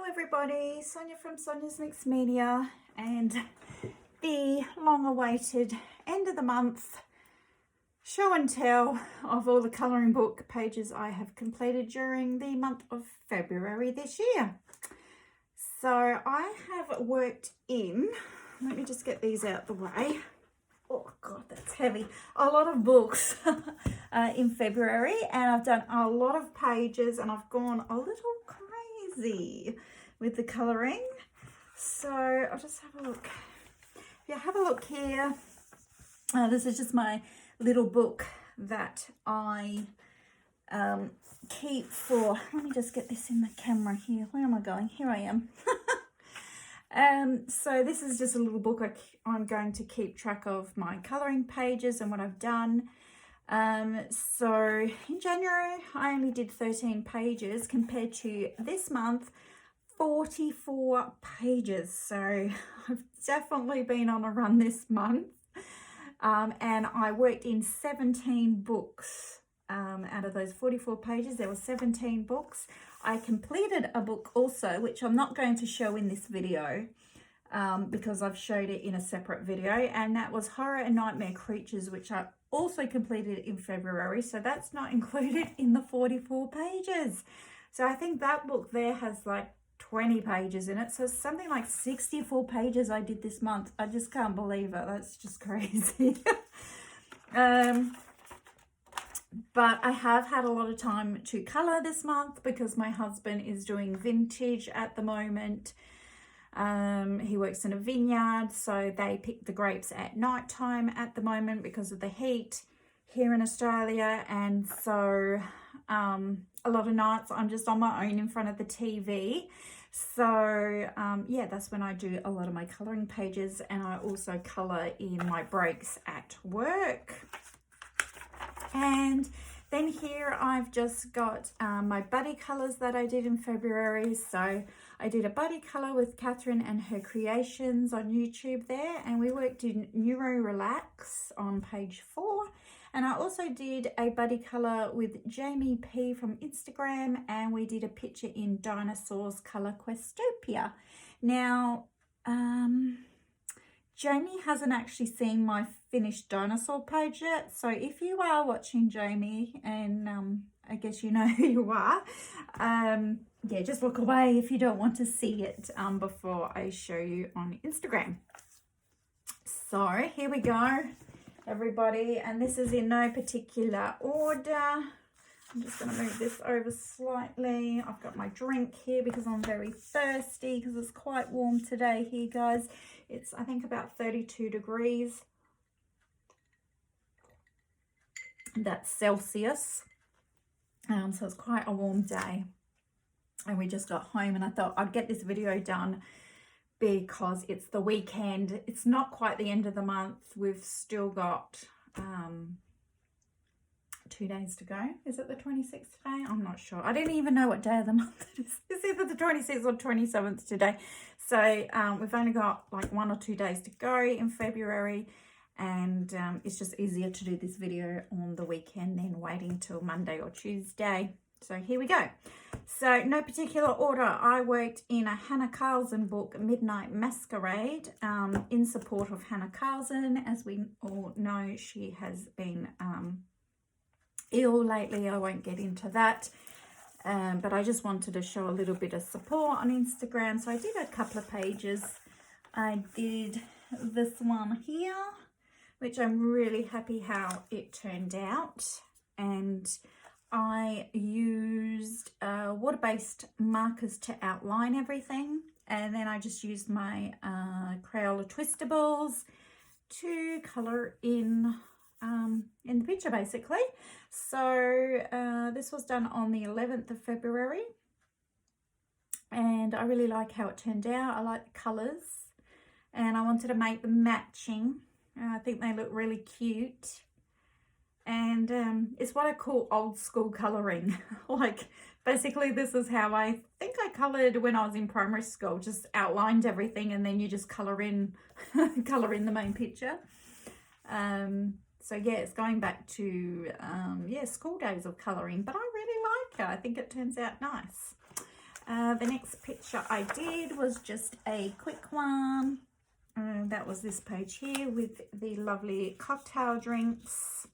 everybody, Sonia from Sonia's Mixed Media, and the long-awaited end of the month show and tell of all the colouring book pages I have completed during the month of February this year. So I have worked in, let me just get these out the way. Oh god, that's heavy. A lot of books in February, and I've done a lot of pages, and I've gone a little crazy with the colouring. So I'll just have a look. Yeah, have a look here. This is just my little book that I keep for, let me just get this in the camera here. Where am I going? Here I am. So this is just a little book I'm going to keep track of my colouring pages and what I've done. So in January I only did 13 pages compared to this month 44 pages. So I've definitely been on a run this month. And I worked in 17 books. Out of those 44 pages, there were 17 books. I completed a book also, which I'm not going to show in this video because I've showed it in a separate video, and that was Horror and Nightmare Creatures, which I also completed in February. So that's not included in the 44 pages. So I think that book there has like 20 pages in it, so something like 64 pages I did this month. I just can't believe it. That's just crazy. But I have had a lot of time to colour this month because my husband is doing vintage at the moment. He works in a vineyard, so they pick the grapes at night time at the moment because of the heat here in Australia. And so a lot of nights I'm just on my own in front of the TV. So yeah, that's when I do a lot of my colouring pages, and I also colour in my breaks at work. And then here I've just got my buddy colours that I did in February. So I did a buddy colour with Catherine and her creations on YouTube there, and we worked in Neuro Relax on page 4. And I also did a buddy colour with Jamie P from Instagram, and we did a picture in Dinosaur's Colour Questopia. Now, Jamie hasn't actually seen my finished dinosaur page yet, so if you are watching, Jamie, and I guess you know who you are, yeah, just look away if you don't want to see it before I show you on Instagram. So here we go, everybody, and this is in no particular order. I'm just going to move this over slightly. I've got my drink here because I'm very thirsty because it's quite warm today here, guys. It's, I think, about 32 degrees. That's Celsius. So it's quite a warm day. And we just got home, and I thought I'd get this video done because it's the weekend. It's not quite the end of the month. We've still got 2 days to go. Is it the 26th today? I'm not sure. I don't even know what day of the month it is. It's either the 26th or 27th today. So we've only got like 1 or 2 days to go in February, and it's just easier to do this video on the weekend than waiting till Monday or Tuesday. So here we go. So no particular order, I worked in a Hannah Carlson book, Midnight Masquerade, in support of Hannah Carlson. As we all know, she has been ill lately. I won't get into that, but I just wanted to show a little bit of support on Instagram. So I did a couple of pages. I did this one here, which I'm really happy how it turned out, and I used water-based markers to outline everything, and then I just used my Crayola Twistables to colour in the picture, basically. So this was done on the 11th of February, and I really like how it turned out. I like the colours, and I wanted to make them matching. I think they look really cute, and it's what I call old school colouring. Like, basically this is how I think I coloured when I was in primary school, just outlined everything and then you just colour in the main picture. So yeah, it's going back to yeah, school days of colouring, but I really like it. I think it turns out nice. The next picture I did was just a quick one. That was this page here with the lovely cocktail drinks.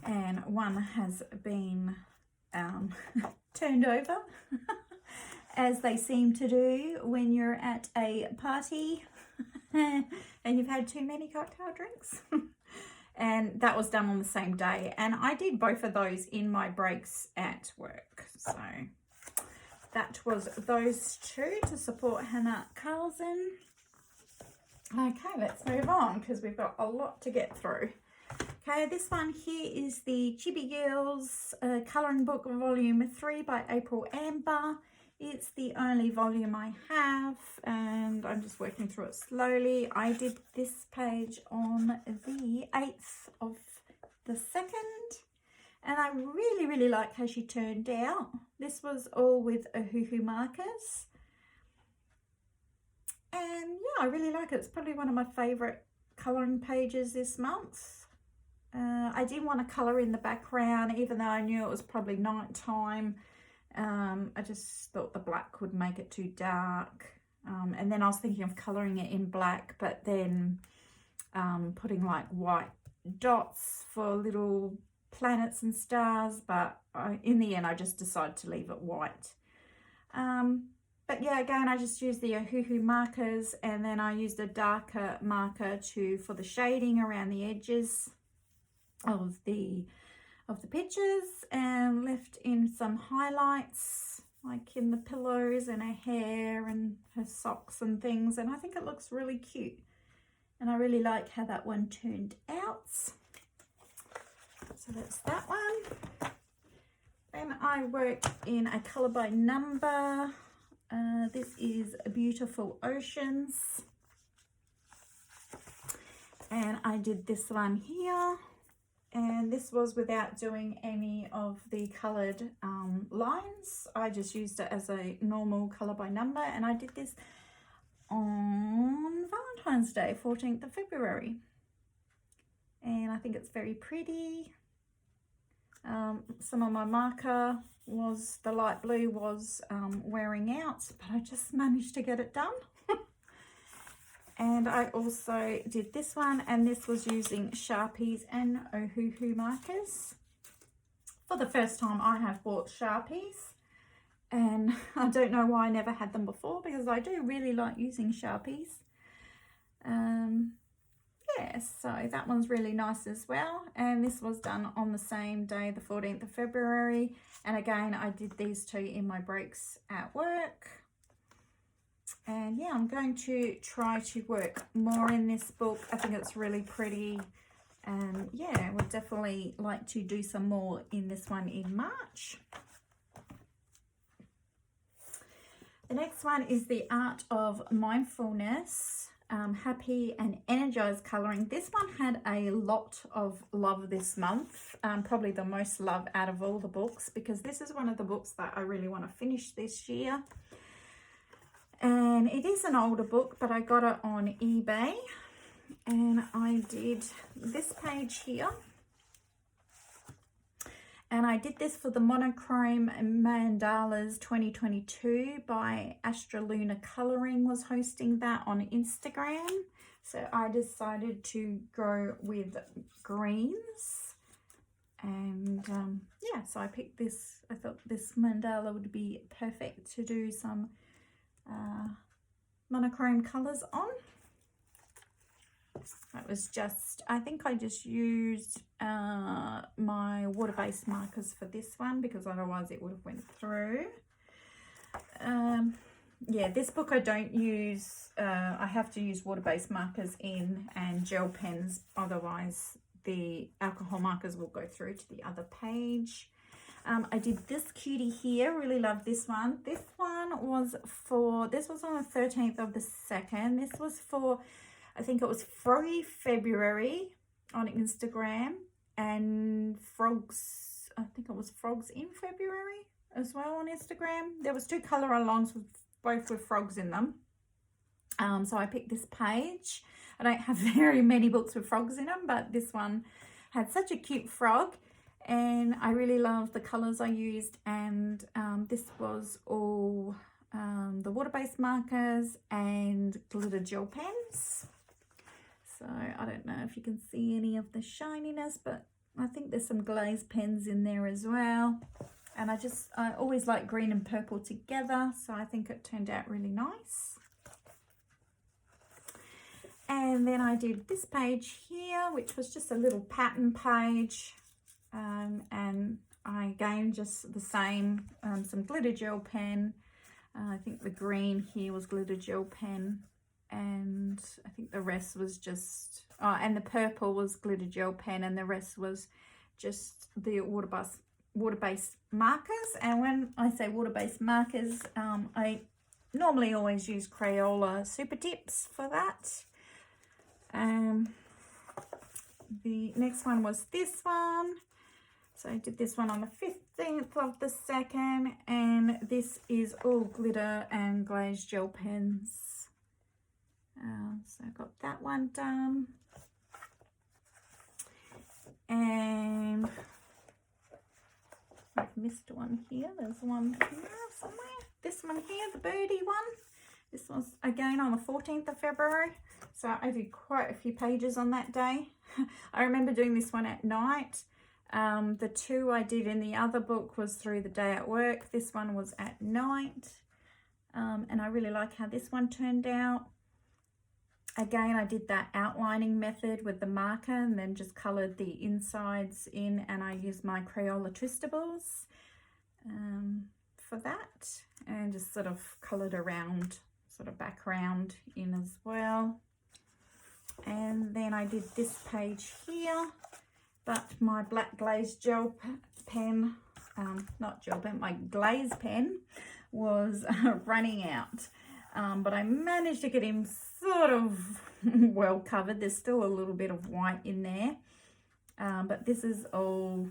And one has been turned over, as they seem to do when you're at a party and you've had too many cocktail drinks. And that was done on the same day. And I did both of those in my breaks at work. So that was those two to support Hannah Carlson. Okay, let's move on because we've got a lot to get through. Okay, this one here is the Chibi Girls Colouring Book Volume 3 by April Amber. It's the only volume I have and I'm just working through it slowly. I did this page on the 8th of the 2nd and I really like how she turned out. This was all with Ohuhu markers. And yeah, I really like it. It's probably one of my favourite colouring pages this month. I did want to colour in the background even though I knew it was probably night time. I just thought the black would make it too dark. And then I was thinking of colouring it in black, but then putting like white dots for little planets and stars. But in the end, I just decided to leave it white. But yeah, again, I just used the Ohuhu markers and then I used a darker marker for the shading around the edges of the pictures and left in some highlights like in the pillows and her hair and her socks and things, and I think it looks really cute and I really like how that one turned out. So that's that one. Then I worked in a colour by number. This is Beautiful Oceans and I did this one here. And this was without doing any of the coloured lines. I just used it as a normal colour by number. And I did this on Valentine's Day, 14th of February. And I think it's very pretty. Some of my marker was, the light blue was wearing out, but I just managed to get it done. And I also did this one, and this was using Sharpies and Ohuhu markers. For the first time I have bought Sharpies, and I don't know why I never had them before because I do really like using Sharpies. Yeah, so that one's really nice as well. And this was done on the same day, the 14th of February. And again, I did these two in my breaks at work. And yeah, I'm going to try to work more in this book. I think it's really pretty. And yeah, would definitely like to do some more in this one in March. The next one is the Art of Mindfulness, Happy and Energized Colouring. This one had a lot of love this month, probably the most love out of all the books, because this is one of the books that I really want to finish this year. And it is an older book, but I got it on eBay. And I did this page here. And I did this for the Monochrome Mandalas 2022 by Astra Luna Colouring, was hosting that on Instagram. So I decided to go with greens. And yeah, so I picked this. I thought this mandala would be perfect to do some monochrome colours on. It was just, I think I just used my water-based markers for this one because otherwise it would have went through. Yeah, this book I don't use, I have to use water-based markers in and gel pens, otherwise the alcohol markers will go through to the other page. I did this cutie here, really love this one. This one was for, this was on the 13th of the 2nd. This was for, I think it was Froggy February on Instagram, and Frogs, I think it was Frogs in February as well on Instagram. There was 2 colour alongs with both with frogs in them. So I picked this page. I don't have very many books with frogs in them, but this one had such a cute frog. and I really love the colours I used, and this was all the water-based markers and glitter gel pens. So I don't know if you can see any of the shininess, but I think there's some glaze pens in there as well. And I always like green and purple together, so I think it turned out really nice. And then I did this page here, which was just a little pattern page. And I again just the same, some glitter gel pen. I think the green here was glitter gel pen, and I think the rest was just, and the purple was glitter gel pen, and the rest was just the water-based markers. And when I say water-based markers, I normally always use Crayola Super Tips for that. The next one was this one. So I did this one on the 15th of the 2nd, and this is all glitter and glazed gel pens. So I got that one done. And I've missed one here. There's one here somewhere. This one here, the birdie one. This was again on the 14th of February. So I did quite a few pages on that day. I remember doing this one at night. The two I did in the other book was through the day at work. This one was at night. And I really like how this one turned out. Again, I did that outlining method with the marker and then just coloured the insides in, and I used my Crayola Twistables for that, and just sort of coloured around, sort of background in as well. And then I did this page here, but my black glazed gel pen, not gel pen, my glaze pen was running out. But I managed to get him sort of well covered. There's still a little bit of white in there. But this is all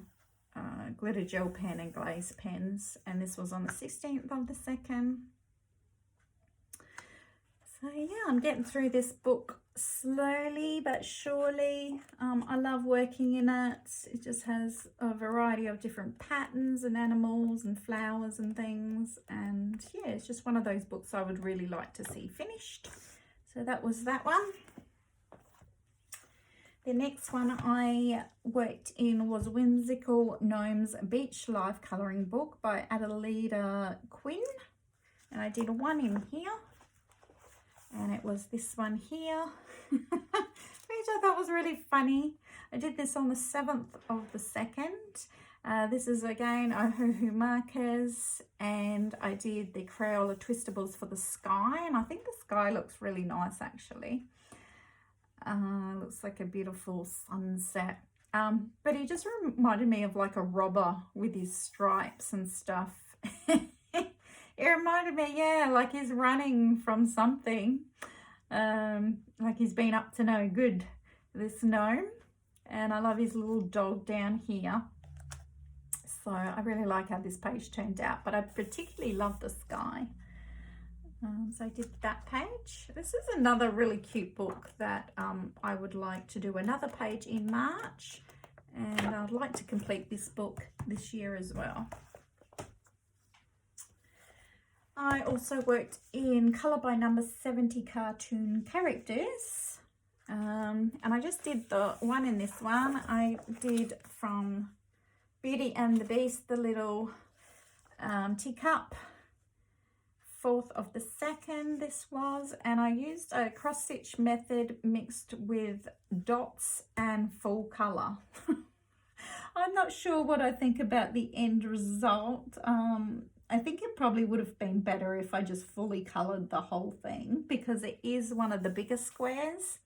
glitter gel pen and glaze pens. And this was on the 16th of the 2nd. So yeah, I'm getting through this book slowly but surely. I love working in it. It just has a variety of different patterns and animals and flowers and things, and yeah, it's just one of those books I would really like to see finished. So that was that one. The next one I worked in was Whimsical Gnomes Beach Life Colouring Book by Adelita Quinn, and I did one in here. And it was this one here, which I thought was really funny. I did this on the 7th of the 2nd. This is again Ohuhu markers, and I did the Crayola Twistables for the sky, and I think the sky looks really nice actually. Looks like a beautiful sunset. But he just reminded me of like a robber with his stripes and stuff. It reminded me, yeah, like he's running from something, like he's been up to no good, this gnome. And I love his little dog down here. So I really like how this page turned out, but I particularly love the sky. So I did that page. This is another really cute book that I would like to do another page in March, and I'd like to complete this book this year as well. I also worked in Colour by Number 70 cartoon characters, and I just did the one in this one. I did from Beauty and the Beast, the little teacup, 4th of the 2nd this was, and I used a cross stitch method mixed with dots and full colour. I'm not sure what I think about the end result. I think it probably would have been better if I just fully coloured the whole thing, because it is one of the bigger squares.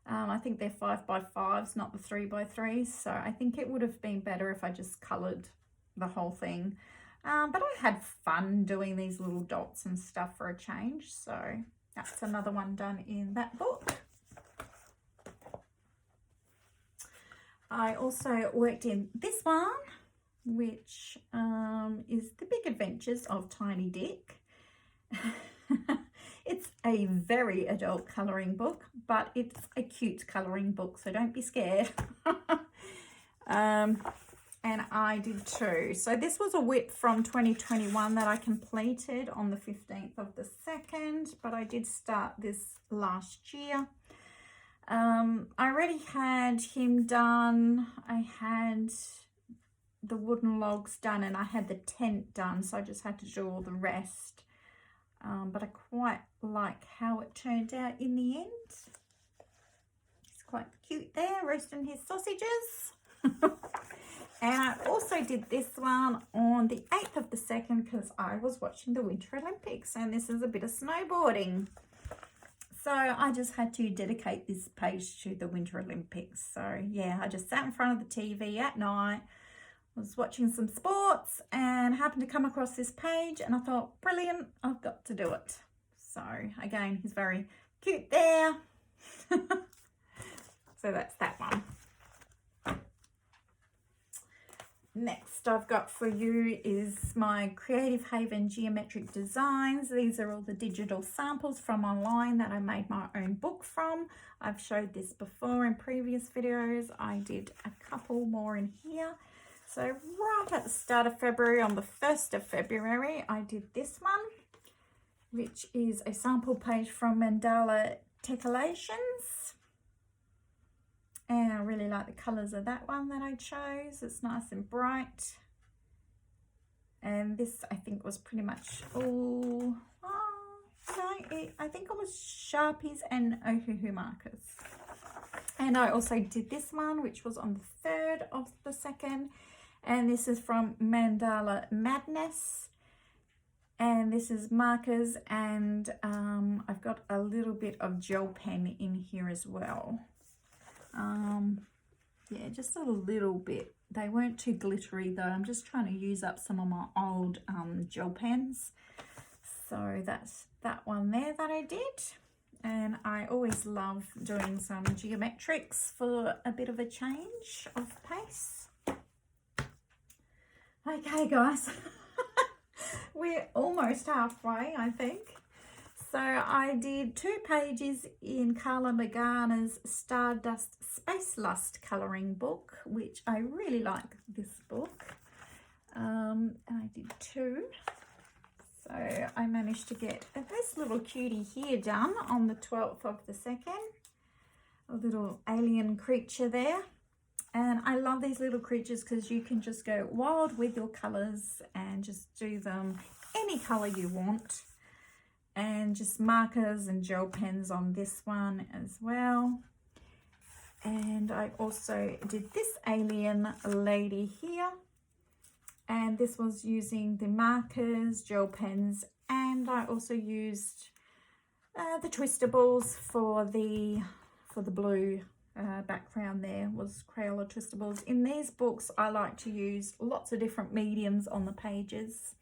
I think they're 5x5s, not the 3x3s. So I think it would have been better if I just coloured the whole thing. But I had fun doing these little dots and stuff for a change. So that's another one done in that book. I also worked in this one, which is The Big Adventures of Tiny Dick. It's a very adult colouring book, but it's a cute colouring book, so don't be scared. And and I did 2. So this was a WIP from 2021 that I completed on the 15th of the 2nd, but I did start this last year. I already had him done. I had the wooden logs done, and I had the tent done, so I just had to do all the rest. But I quite like how it turned out in the end. He's quite cute there, roasting his sausages. And I also did this one on the 8th of the 2nd because I was watching the Winter Olympics, and this is a bit of snowboarding. So I just had to dedicate this page to the Winter Olympics. So yeah, I just sat in front of the TV at night, was watching some sports, and happened to come across this page, and I thought, brilliant, I've got to do it. So again, he's very cute there. So that's that one. Next I've got for you is my Creative Haven Geometric Designs. These are all the digital samples from online that I made my own book from. I've showed this before in previous videos. I did a couple more in here. So right at the start of February, on the 1st of February, I did this one, which is a sample page from Mandala Techalations. And I really like the colours of that one that I chose. It's nice and bright. And this, I think, was pretty much all... I think it was Sharpies and Ohuhu markers. And I also did this one, which was on the 3rd of the 2nd. And this is from Mandala Madness. And this is markers. And I've got a little bit of gel pen in here as well. Yeah, just a little bit. They weren't too glittery though. I'm just trying to use up some of my old gel pens. So that's that one there that I did. And I always love doing some geometrics for a bit of a change of pace. Okay guys, we're almost halfway, I think. So I did 2 pages in Carla Magana's Stardust Space Lust colouring book, which I really like this book. And I did 2. So I managed to get this little cutie here done on the 12th of the 2nd. A little alien creature there. And I love these little creatures because you can just go wild with your colours and just do them any colour you want. And just markers and gel pens on this one as well. And I also did this alien lady here, and this was using the markers, gel pens, and I also used the twistables for the blue background. There was Crayola twistables. In these books I like to use lots of different mediums on the pages.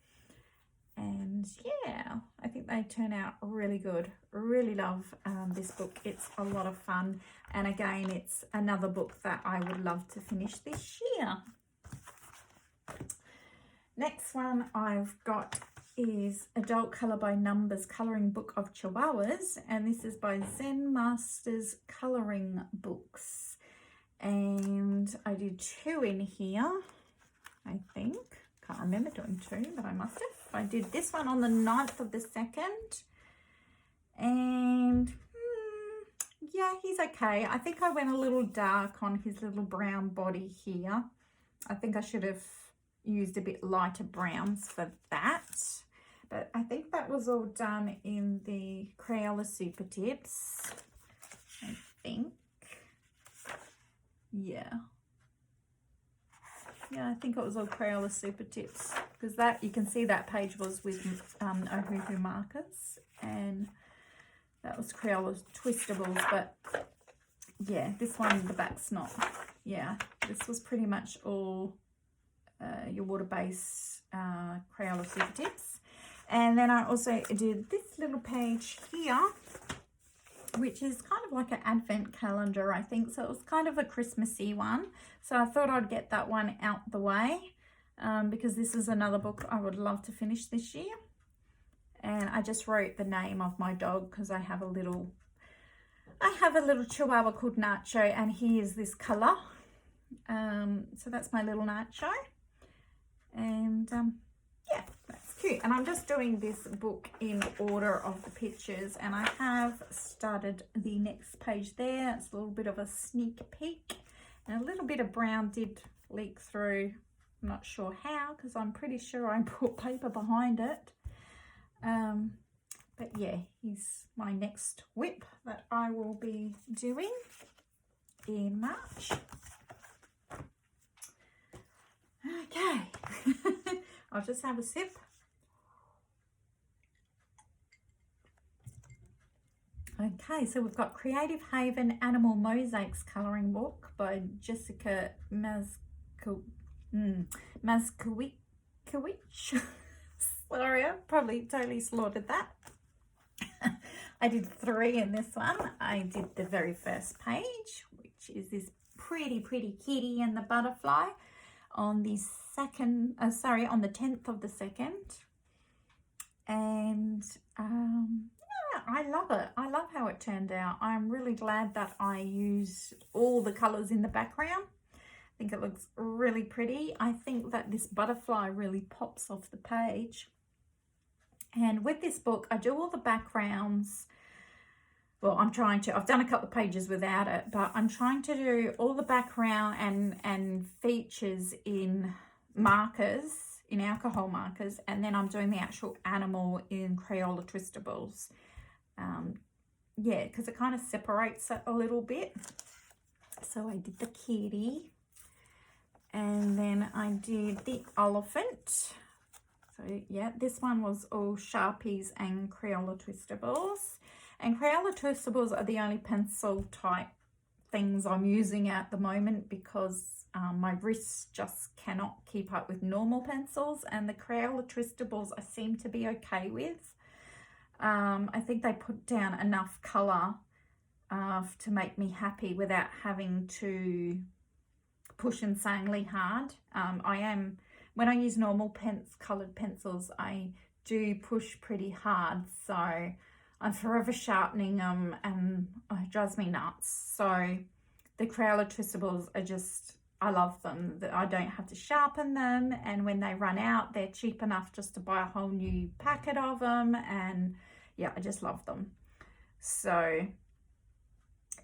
And yeah, I think they turn out really good. Really love this book. It's a lot of fun, and again, it's another book that I would love to finish this year. Next one I've got is Adult Colour by Numbers Colouring Book of Chihuahuas, and this is by Zen Masters Colouring Books. And I did 2 in here, I think. Can't remember doing 2, but I must have. I did this one on the 9th of the 2nd, and yeah, he's okay. I think I went a little dark on his little brown body here. I think I should have used a bit lighter browns for that, but I think that was all done in the Crayola Super Tips, I think. Yeah, I think it was all Crayola Super Tips, because that, you can see that page was with Ohuhu markers, and that was Crayola Twistables. But yeah, this one, the back's not. Yeah, this was pretty much all your water-based Crayola Super Tips. And then I also did this little page here, which is kind of like an advent calendar, I think. So it was kind of a Christmassy one. So I thought I'd get that one out the way, because this is another book I would love to finish this year. And I just wrote the name of my dog because I have a little Chihuahua called Nacho, and he is this colour. So that's my little night show. And yeah, that's cute. And I'm just doing this book in order of the pictures, and I have started the next page there. It's a little bit of a sneak peek, and a little bit of brown did leak through. I'm not sure how, because I'm pretty sure I put paper behind it. But yeah, he's my next whip that I will be doing in March. Okay, I'll just have a sip. Okay, so we've got Creative Haven Animal Mosaics colouring book by Jessica Masquerade. Sorry, I probably totally slaughtered that. I did 3 in this one. I did the very first page, which is this pretty kitty and the butterfly on the on the 10th of the 2nd. And yeah, I love it. I love how it turned out. I'm really glad that I used all the colours in the background. I think it looks really pretty. I think that this butterfly really pops off the page. And with this book, I do all the backgrounds. Well, I've done a couple of pages without it, but I'm trying to do all the background and features in markers, in alcohol markers, and then I'm doing the actual animal in Crayola Twistables. Yeah, because it kind of separates it a little bit. So I did the kitty, and then I did the elephant. So yeah, this one was all Sharpies and Crayola Twistables. And Crayola Twistables are the only pencil type things I'm using at the moment, because my wrists just cannot keep up with normal pencils, and the Crayola Twistables I seem to be okay with. I think they put down enough colour to make me happy without having to push insanely hard. When I use normal coloured pencils, I do push pretty hard, so I'm forever sharpening them, and it drives me nuts. So the Crayola Twistables are just, I love them. I don't have to sharpen them, and when they run out, they're cheap enough just to buy a whole new packet of them, and yeah, I just love them. So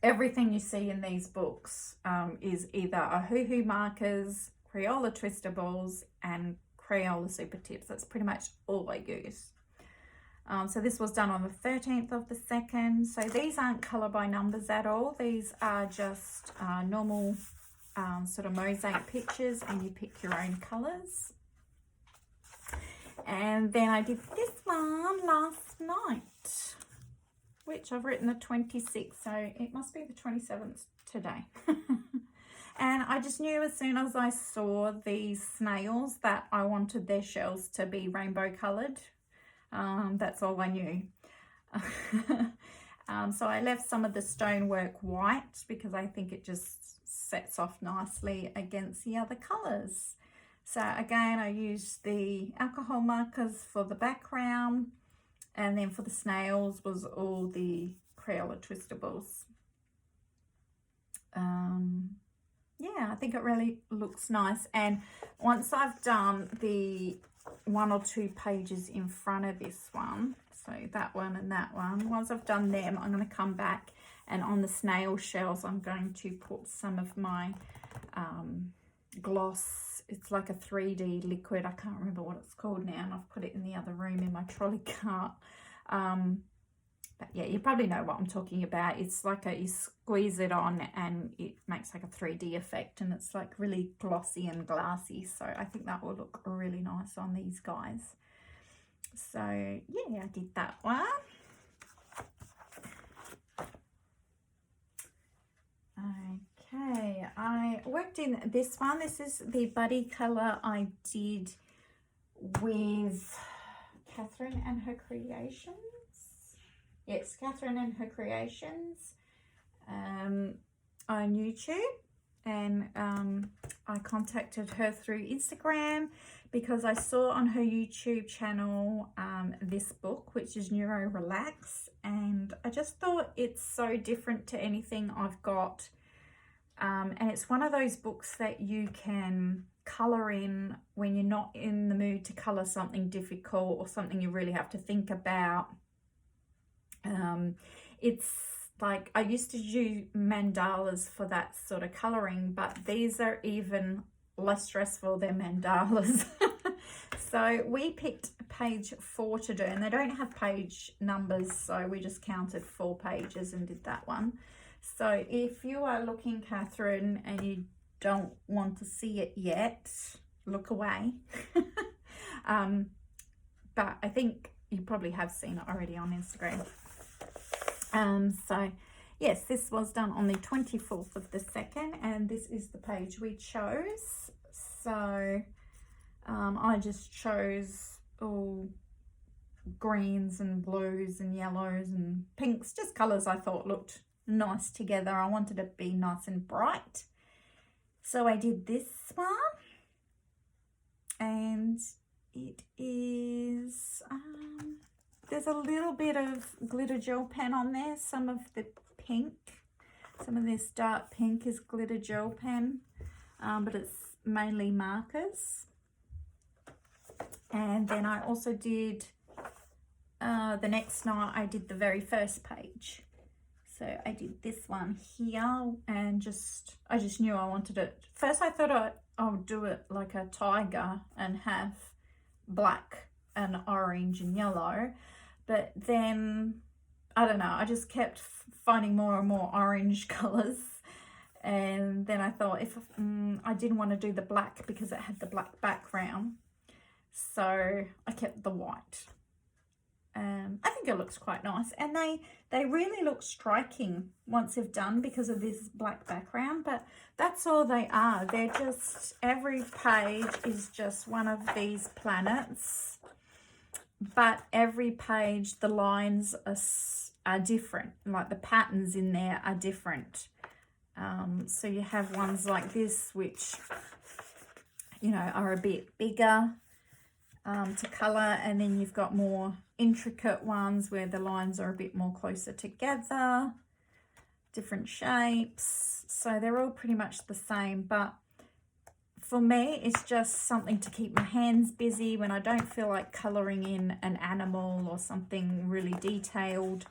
everything you see in these books is either a Hoo-Hoo markers, Crayola Twistables, and Crayola Super Tips. That's pretty much all I use. So this was done on the 13th of the 2nd. So these aren't colour by numbers at all. These are just normal sort of mosaic pictures, and you pick your own colours. And then I did this one last night, which I've written the 26th, so it must be the 27th today. And I just knew as soon as I saw these snails that I wanted their shells to be rainbow coloured. That's all I knew. So I left some of the stonework white, because I think it just sets off nicely against the other colours. So again, I used the alcohol markers for the background, and then for the snails was all the Crayola Twistables. Yeah, I think it really looks nice. And once I've done the 1 or 2 pages in front of this one, so that one and that one, once I've done them, I'm going to come back, and on the snail shells I'm going to put some of my gloss. It's like a 3D liquid. I can't remember what it's called now, and I've put it in the other room in my trolley cart. But yeah, you probably know what I'm talking about. It's like you squeeze it on and it makes like a 3D effect, and it's like really glossy and glassy. So I think that will look really nice on these guys. So yeah, I did that one. Okay, I worked in this one. This is the buddy colour I did with Catherine and Her Creations. Yes, Catherine and Her Creations on YouTube, and I contacted her through Instagram because I saw on her YouTube channel this book, which is Neuro Relax, and I just thought it's so different to anything I've got And it's one of those books that you can colour in when you're not in the mood to colour something difficult or something you really have to think about. It's like, I used to do mandalas for that sort of colouring, but these are even less stressful than mandalas. So we picked page 4 to do, and they don't have page numbers, so we just counted 4 pages and did that one. So if you are looking, Catherine, and you don't want to see it yet, look away. But I think you probably have seen it already on Instagram. So yes, this was done on the 24th of the 2nd, and this is the page we chose. So I just chose all greens and blues and yellows and pinks, just colours I thought looked nice together. I wanted it to be nice and bright. So I did this one, and it is, there's a little bit of glitter gel pen on there. Some of the pink, some of this dark pink is glitter gel pen, but it's mainly markers. And then I also did, the next night I did the very first page. So I did this one here, and I just knew I wanted it. First I thought I'll do it like a tiger and have black and orange and yellow, but then I don't know, I just kept finding more and more orange colours, and then I thought if I didn't want to do the black because it had the black background, so I kept the white. I think it looks quite nice, and they really look striking once they've done because of this black background, but that's all they are. They're just, every page is just one of these planets, but every page the lines are different, like the patterns in there are different. So you have ones like this which, you know, are a bit bigger to colour, and then you've got more intricate ones where the lines are a bit more closer together, different shapes. So they're all pretty much the same, but for me it's just something to keep my hands busy when I don't feel like colouring in an animal or something really detailed.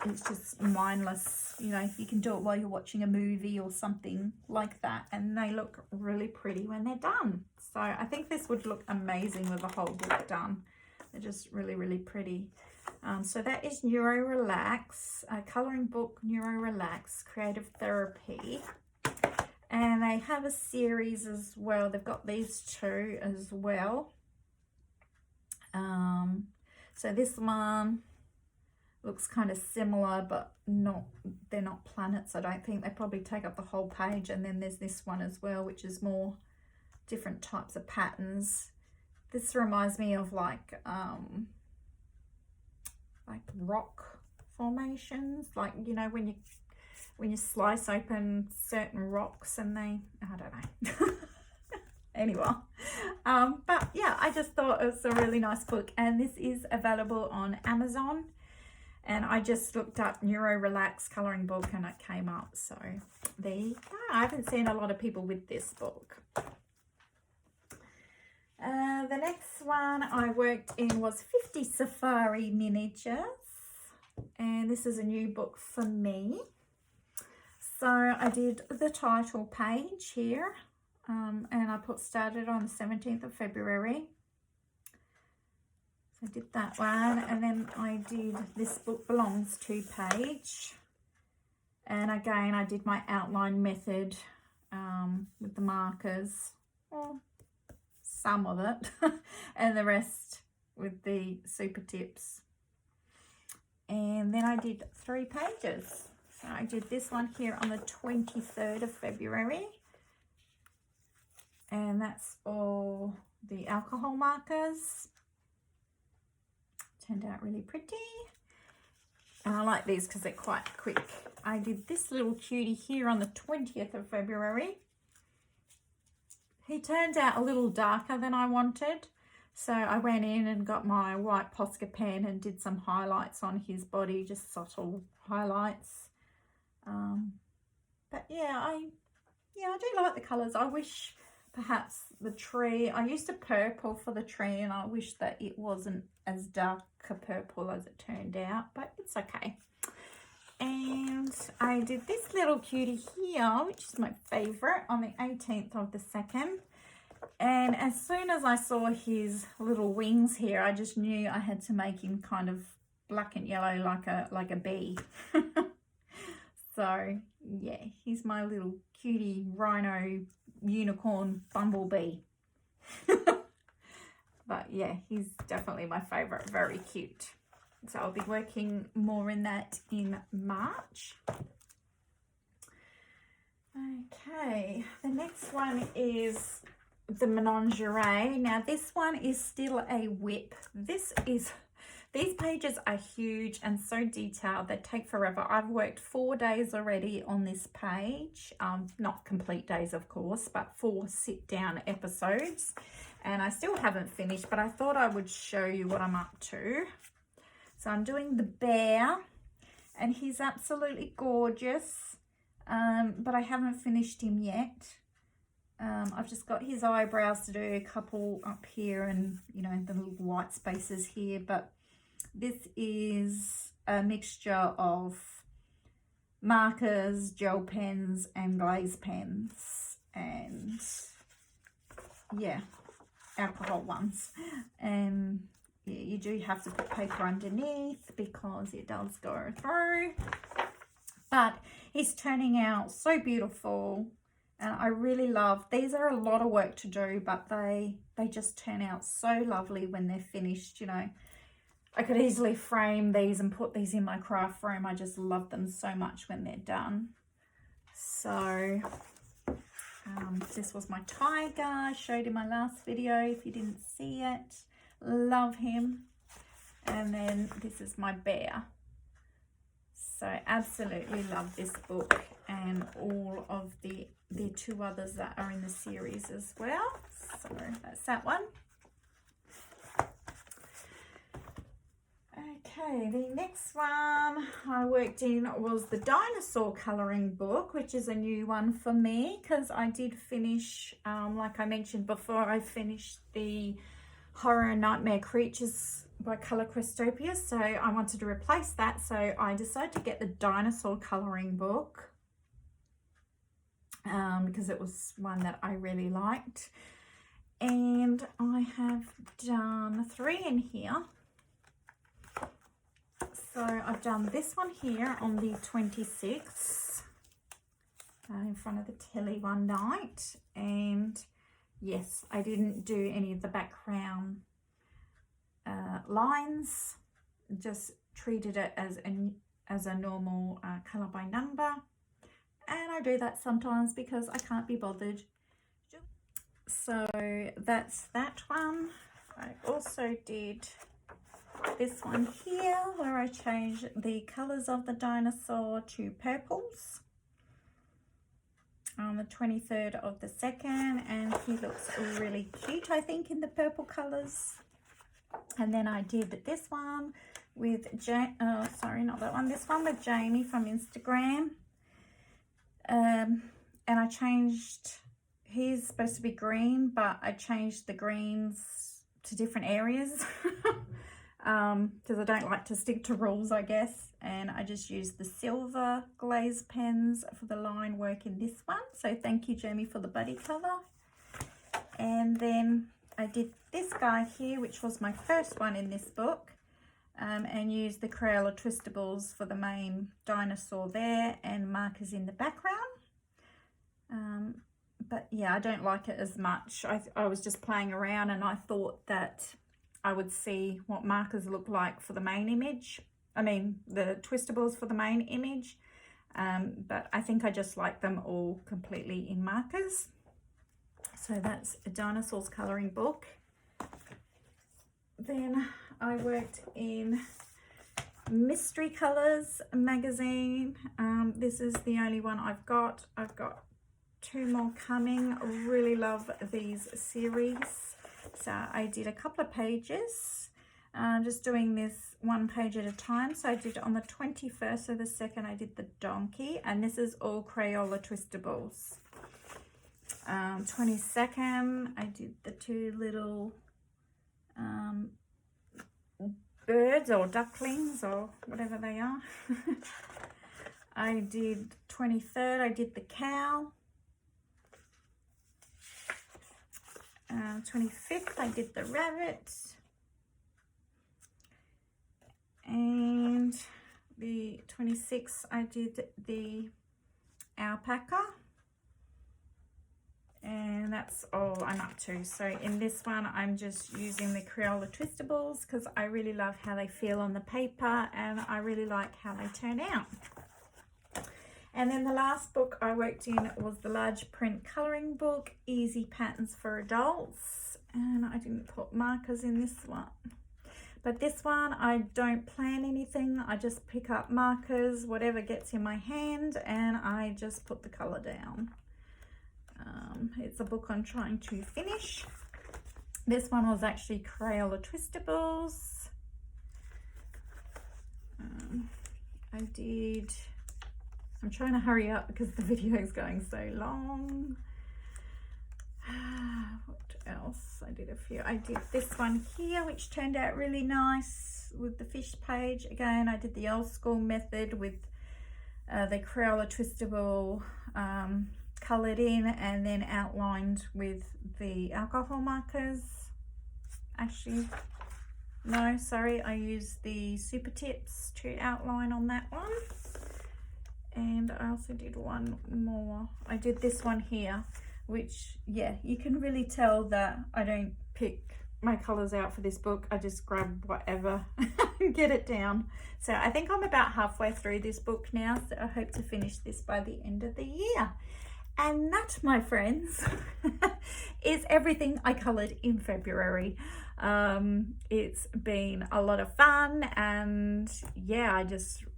It's just mindless, you know, you can do it while you're watching a movie or something like that, and they look really pretty when they're done. So I think this would look amazing with the whole book done. They're just really, really pretty. So that is Neuro Relax, a colouring book, Neuro Relax, Creative Therapy. And they have a series as well. They've got these 2 as well. So this one looks kind of similar, but they're not planets, I don't think. They probably take up the whole page. And then there's this one as well, which is more different types of patterns. This reminds me of like rock formations, like, you know, when you slice open certain rocks and they, I don't know. Anyway, but yeah, I just thought it was a really nice book, and this is available on Amazon. And I just looked up Neuro Relax colouring book and it came up. So there you go. I haven't seen a lot of people with this book. The next one I worked in was 50 Safari Miniatures. And this is a new book for me. So I did the title page here. And I started on the 17th of February. So I did that one, and then I did This Book Belongs To page. And again, I did my outline method with the markers, or some of it, and the rest with the super tips. And then I did 3 pages. So I did this one here on the 23rd of February. And that's all the alcohol markers. Turned out really pretty. And I like these because they're quite quick. I did this little cutie here on the 20th of February. He turned out a little darker than I wanted. So I went in and got my white Posca pen and did some highlights on his body, just subtle highlights. But yeah, I do like the colours. I wish perhaps the tree, I used a purple for the tree, and I wish that it wasn't as dark a purple as it turned out, but it's okay. And I did this little cutie here, which is my favourite, on the 18th of the 2nd. And as soon as I saw his little wings here, I just knew I had to make him kind of black and yellow like a bee. So yeah, he's my little cutie rhino unicorn bumblebee. But yeah, he's definitely my favourite, very cute. So I'll be working more in that in March. Okay, the next one is the Menagerie. Now this one is still a whip. These pages are huge and so detailed, they take forever. I've worked 4 days already on this page, not complete days of course, but 4 sit down episodes, and I still haven't finished, but I thought I would show you what I'm up to. So I'm doing the bear, and he's absolutely gorgeous, but I haven't finished him yet. I've just got his eyebrows to do, a couple up here, and you know, the little white spaces here, but this is a mixture of markers, gel pens and glaze pens, and yeah, alcohol ones. And yeah, you do have to put paper underneath because it does go through, but he's turning out so beautiful, and I really love these. Are a lot of work to do, but they just turn out so lovely when they're finished. You know, I could easily frame these and put these in my craft room. I just love them so much when they're done. So this was my tiger. I showed in my last video if you didn't see it. Love him. And then this is my bear. So absolutely love this book, and all of the 2 others that are in the series as well. So that's that one. Okay, the next one I worked in was the Dinosaur colouring book, which is a new one for me because I did finish, like I mentioned before, I finished the Horror and Nightmare Creatures by Colour Crestopia, so I wanted to replace that, so I decided to get the Dinosaur colouring book because it was one that I really liked. And I have done 3 in here. So I've done this one here on the 26th in front of the telly one night, and yes, I didn't do any of the background lines, just treated it as a normal colour by number, and I do that sometimes because I can't be bothered. So that's that one. I also did this one here where I changed the colours of the dinosaur to purples on the 23rd of the 2nd, and he looks really cute, I think, in the purple colours. And then I did this one with sorry, not that one, this one with Jamie from Instagram, and I changed, he's supposed to be green, but I changed the greens to different areas because I don't like to stick to rules, I guess. And I just used the silver glaze pens for the line work in this one. So thank you, Jamie, for the buddy colour. And then I did this guy here, which was my first one in this book, and used the Crayola Twistables for the main dinosaur there and markers in the background. But yeah, I don't like it as much. I was just playing around, and I thought that I would see what markers look like for the main image. I mean, the Twistables for the main image. But I think I just like them all completely in markers. So that's a Dinosaur's colouring book. Then I worked in Mystery Colours magazine. This is the only one I've got. I've got 2 more coming. I really love these series. So I did a couple of pages. I'm just doing this one page at a time. So I did on the 21st of the 2nd, I did the donkey, and this is all Crayola Twistables. 22nd, I did the two little birds or ducklings or whatever they are. I did 23rd, I did the cow. 25th, I did the rabbit. And the 26th, I did the alpaca. And that's all I'm up to. So in this one, I'm just using the Crayola Twistables because I really love how they feel on the paper and I really like how they turn out. And then the last book I worked in was the large print colouring book, Easy Patterns for Adults. And I didn't put markers in this one. But this one, I don't plan anything. I just pick up markers, whatever gets in my hand, and I just put the colour down. It's a book I'm trying to finish. This one was actually Crayola Twistables. I'm trying to hurry up because the video is going so long. What else? I did a few. I did this one here, which turned out really nice with the fish page. Again, I did the old school method with the Crayola Twistable coloured in and then outlined with the alcohol markers. Actually, no, sorry, I used the Super Tips to outline on that one. And I also did one more. I did this one here, which, yeah, you can really tell that I don't pick my colours out for this book. I just grab whatever and get it down. So I think I'm about halfway through this book now, so I hope to finish this by the end of the year. And that, my friends, is everything I coloured in February. It's been a lot of fun, and yeah,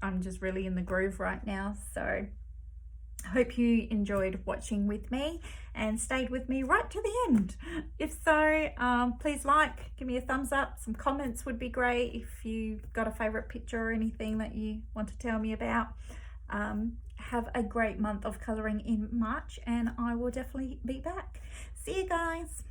I'm just really in the groove right now. So I hope you enjoyed watching with me and stayed with me right to the end. If so, please give me a thumbs up. Some comments would be great if you've got a favourite picture or anything that you want to tell me about. Have a great month of colouring in March, and I will definitely be back. See you guys.